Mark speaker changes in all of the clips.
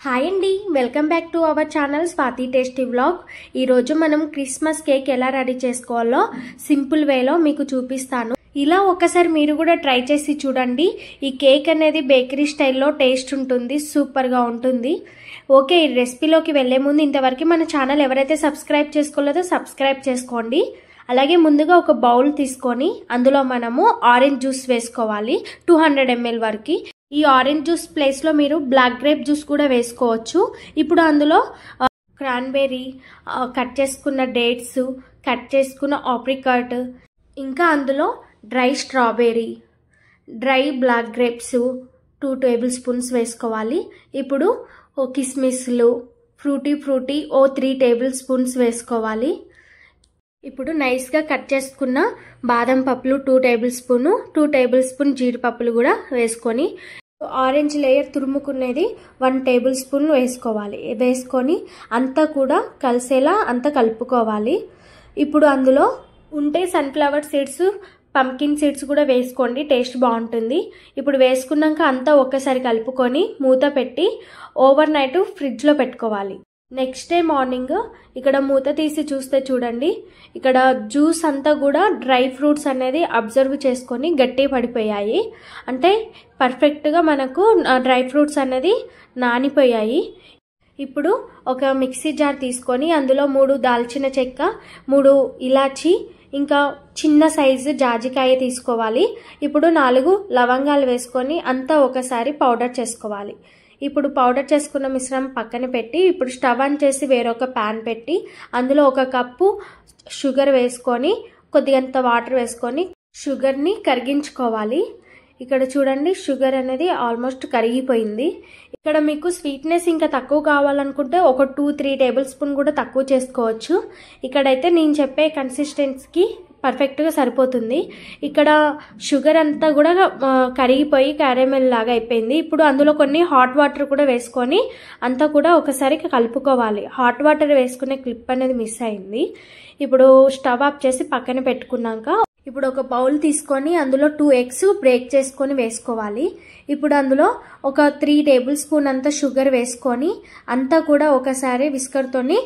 Speaker 1: Hi అండి, welcome back to our channel Swathi tasty vlog. ఈరోజు మనం క్రిస్మస్ కేక్ ఎలా రెడీ చేసుకోవాలో సింపుల్ వేలో మీకు చూపిస్తాను. ఇలా ఒకసారి మీరు కూడా ట్రై చేసి చూడండి. ఈ కేక్ అనేది బేకరీ స్టైల్లో టేస్ట్ ఉంటుంది, సూపర్గా ఉంటుంది. ఓకే, ఈ రెసిపీలోకి వెళ్లే ముందు ఇంతవరకు మన ఛానల్ ఎవరైతే సబ్స్క్రైబ్ చేసుకోలేదో సబ్స్క్రైబ్ చేసుకోండి. అలాగే ముందుగా ఒక బౌల్ తీసుకొని అందులో మనము ఆరెంజ్ జ్యూస్ వేసుకోవాలి 200 ml వరకు. ఈ ఆరెంజ్ జ్యూస్ ప్లేస్లో మీరు బ్లాక్ గ్రేప్ జ్యూస్ కూడా వేసుకోవచ్చు. ఇప్పుడు అందులో క్రాన్బెర్రీ, కట్ చేసుకున్న డేట్స్, కట్ చేసుకున్న ఆప్రికాట్, ఇంకా అందులో dry strawberry, dry black grapes 2 tablespoons వేసుకోవాలి. ఇప్పుడు కిస్మిస్లు, ఫ్రూటీ 3 tablespoons వేసుకోవాలి. ఇప్పుడు నైస్గా కట్ చేసుకున్న బాదం పప్పులు 2 tablespoons, 2 tablespoon జీడిపప్పులు కూడా వేసుకొని ఆరెంజ్ లేయర్ తురుముకునేది 1 tablespoon వేసుకొని అంతా కూడా కలిసేలా అంతా కలుపుకోవాలి. ఇప్పుడు అందులో ఉంటే సన్ఫ్లవర్ సీడ్స్, పంకిన్ సీడ్స్ కూడా వేసుకోండి, టేస్ట్ బాగుంటుంది. ఇప్పుడు వేసుకున్నాక అంతా ఒక్కసారి కలుపుకొని మూత పెట్టి ఓవర్ నైట్ ఫ్రిడ్జ్లో పెట్టుకోవాలి. నెక్స్ట్ డే మార్నింగ్ ఇక్కడ మూత తీసి చూస్తే చూడండి, ఇక్కడ జ్యూస్ అంతా కూడా డ్రై ఫ్రూట్స్ అనేది అబ్జర్వ్ చేసుకొని గట్టి పడిపోయాయి. అంటే పర్ఫెక్ట్గా మనకు డ్రై ఫ్రూట్స్ అనేది నానిపోయాయి. ఇప్పుడు ఒక మిక్సీ జార్ తీసుకొని అందులో 3 దాల్చిన చెక్క, 3 ఇలాచి, ఇంకా చిన్న సైజు జాజికాయ తీసుకోవాలి. ఇప్పుడు 4 లవంగాలు వేసుకొని అంతా ఒకసారి పౌడర్ చేసుకోవాలి. ఇప్పుడు పౌడర్ చేసుకున్న మిశ్రమం పక్కన పెట్టి ఇప్పుడు స్టవ్ ఆన్ చేసి వేరొక ప్యాన్ పెట్టి అందులో 1 కప్పు షుగర్ వేసుకొని కొద్దిగంత వాటర్ వేసుకొని షుగర్ని కరిగించుకోవాలి. ఇక్కడ చూడండి, షుగర్ అనేది ఆల్మోస్ట్ కరిగిపోయింది. ఇక్కడ మీకు స్వీట్నెస్ ఇంకా తక్కువ కావాలనుకుంటే ఒక 2-3 tablespoons కూడా తక్కువ చేసుకోవచ్చు. ఇక్కడైతే నేను చెప్పే కన్సిస్టెన్సీకి పర్ఫెక్ట్గా సరిపోతుంది. ఇక్కడ షుగర్ అంతా కూడా కరిగిపోయి క్యారమెల్ లాగా అయిపోయింది. ఇప్పుడు అందులో కొన్ని హాట్ వాటర్ కూడా వేసుకొని అంతా కూడా ఒకసారి కలుపుకోవాలి. హాట్ వాటర్ వేసుకునే క్లిప్ అనేది మిస్ అయింది. ఇప్పుడు స్టవ్ ఆఫ్ చేసి పక్కన పెట్టుకున్నాక ఇప్పుడు ఒక బౌల్ తీసుకొని అందులో 2 eggs బ్రేక్ చేసుకొని వేసుకోవాలి. ఇప్పుడు అందులో ఒక 3 tablespoons అంతా షుగర్ వేసుకొని అంతా కూడా ఒకసారి విస్కర్తోని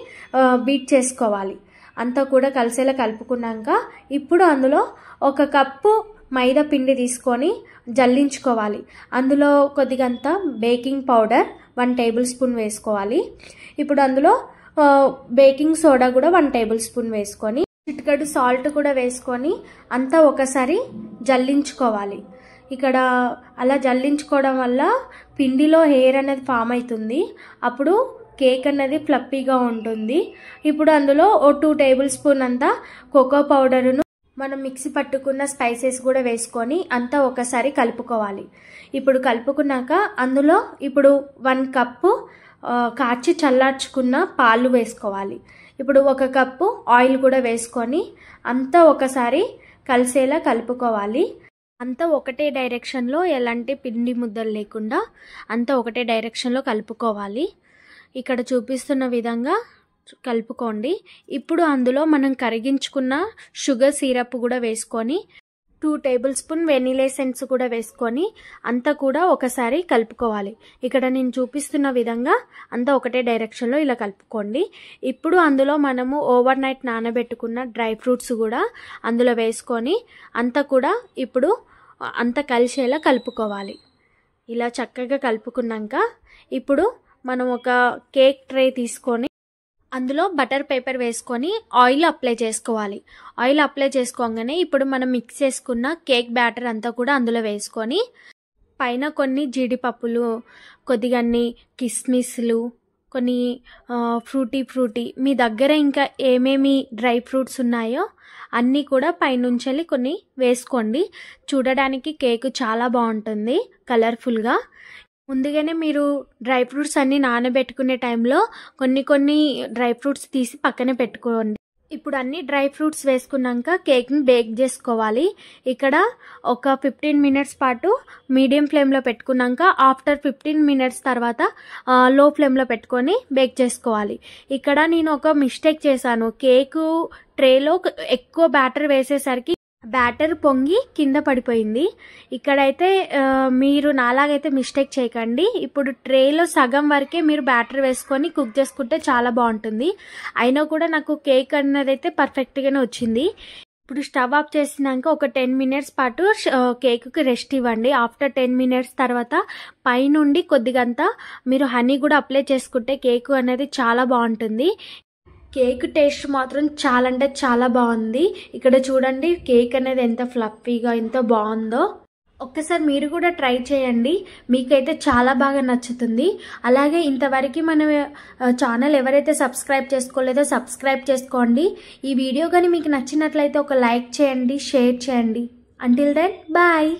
Speaker 1: బీట్ చేసుకోవాలి. అంతా కూడా కలిసేలా కలుపుకున్నాక ఇప్పుడు అందులో 1 కప్పు మైదా పిండి తీసుకొని జల్లించుకోవాలి. అందులో కొద్దిగంత బేకింగ్ పౌడర్ 1 tablespoon వేసుకోవాలి. ఇప్పుడు అందులో బేకింగ్ సోడా కూడా 1 tablespoon వేసుకొని చిటికెడు సాల్ట్ కూడా వేసుకొని అంతా ఒకసారి జల్లించుకోవాలి. ఇక్కడ అలా జల్లించుకోవడం వల్ల పిండిలో హెయిర్ అనేది ఫామ్ అవుతుంది. అప్పుడు కేక్ అనేది ఫ్లఫీగా ఉంటుంది. ఇప్పుడు అందులో 2 tablespoons అంతా కోకో పౌడరును మనం మిక్సీ పట్టుకున్న స్పైసెస్ కూడా వేసుకొని అంతా ఒకసారి కలుపుకోవాలి. ఇప్పుడు కలుపుకున్నాక అందులో ఇప్పుడు 1 కప్పు కాచి చల్లార్చుకున్న పాలు వేసుకోవాలి. ఇప్పుడు 1 కప్పు ఆయిల్ కూడా వేసుకొని అంతా ఒకసారి కలిసేలా కలుపుకోవాలి. అంతా ఒకటే డైరెక్షన్లో, ఎలాంటి పిండి ముద్దలు లేకుండా అంతా ఒకటే డైరెక్షన్లో కలుపుకోవాలి. ఇక్కడ చూపిస్తున్న విధంగా కలుపుకోండి. ఇప్పుడు అందులో మనం కరిగించుకున్న షుగర్ సిరప్ కూడా వేసుకొని 2 tablespoons వెనిలా ఎసెన్స్ కూడా వేసుకొని అంతా కూడా ఒకసారి కలుపుకోవాలి. ఇక్కడ నేను చూపిస్తున్న విధంగా అంతా ఒకటే డైరెక్షన్లో ఇలా కలుపుకోండి. ఇప్పుడు అందులో మనము ఓవర్ నైట్ నానబెట్టుకున్న డ్రై ఫ్రూట్స్ కూడా అందులో వేసుకొని అంతా కూడా ఇప్పుడు అంతా కలిసేలా కలుపుకోవాలి. ఇలా చక్కగా కలుపుకున్నాక ఇప్పుడు మనం ఒక కేక్ ట్రే తీసుకొని అందులో బటర్ పేపర్ వేసుకొని ఆయిల్ అప్లై చేసుకోవాలి. ఆయిల్ అప్లై చేసుకోగానే ఇప్పుడు మనం మిక్స్ చేసుకున్న కేక్ బ్యాటర్ అంతా కూడా అందులో వేసుకొని పైన కొన్ని జీడిపప్పులు, కొద్దిగన్ని కిస్మిస్లు, కొన్ని ఫ్రూటీ మీ దగ్గర ఇంకా ఏమేమి డ్రై ఫ్రూట్స్ ఉన్నాయో అన్నీ కూడా పైనుంచి కొన్ని వేసుకోండి. చూడడానికి కేక్ చాలా బాగుంటుంది కలర్ఫుల్గా. ముందుగానే మీరు డ్రై ఫ్రూట్స్ అన్నీ నానబెట్టుకునే టైంలో కొన్ని డ్రై ఫ్రూట్స్ తీసి పక్కనే పెట్టుకోండి. ఇప్పుడు అన్ని డ్రై ఫ్రూట్స్ వేసుకున్నాక కేక్ని బేక్ చేసుకోవాలి. ఇక్కడ ఒక 15 minutes పాటు మీడియం ఫ్లేమ్లో పెట్టుకున్నాక ఆఫ్టర్ 15 minutes తర్వాత లో ఫ్లేమ్లో పెట్టుకొని బేక్ చేసుకోవాలి. ఇక్కడ నేను ఒక మిస్టేక్ చేశాను. కేకు ట్రేలో ఎక్కువ బ్యాటర్ వేసేసరికి బ్యాటర్ పొంగి కింద పడిపోయింది. ఇక్కడైతే మీరు నాలాగైతే మిస్టేక్ చేయకండి. ఇప్పుడు ట్రేలో సగం వరకే మీరు బ్యాటర్ వేసుకొని కుక్ చేసుకుంటే చాలా బాగుంటుంది. అయినా కూడా నాకు కేక్ అన్నది అయితే పర్ఫెక్ట్గానే వచ్చింది. ఇప్పుడు స్టవ్ ఆఫ్ చేసినాక ఒక 10 మినిట్స్ పాటు కేక్కి రెస్ట్ ఇవ్వండి. ఆఫ్టర్ 10 మినిట్స్ తర్వాత పైనుండి కొద్దిగంతా మీరు హనీ కూడా అప్లై చేసుకుంటే కేక్ అనేది చాలా బాగుంటుంది. కేక్ టేస్ట్ మాత్రం చాలా అంటే చాలా బాగుంది. ఇక్కడ చూడండి కేక్ అనేది ఎంత ఫ్లఫీగా ఎంతో బాగుందో. ఒక్కసారి మీరు కూడా ట్రై చేయండి, మీకైతే చాలా బాగా నచ్చుతుంది. అలాగే ఇంతవరకు మన ఛానల్ ఎవరైతే సబ్స్క్రైబ్ చేసుకోలేదో సబ్స్క్రైబ్ చేసుకోండి. ఈ వీడియో కానీ మీకు నచ్చినట్లయితే ఒక లైక్ చేయండి, షేర్ చేయండి. Until then bye.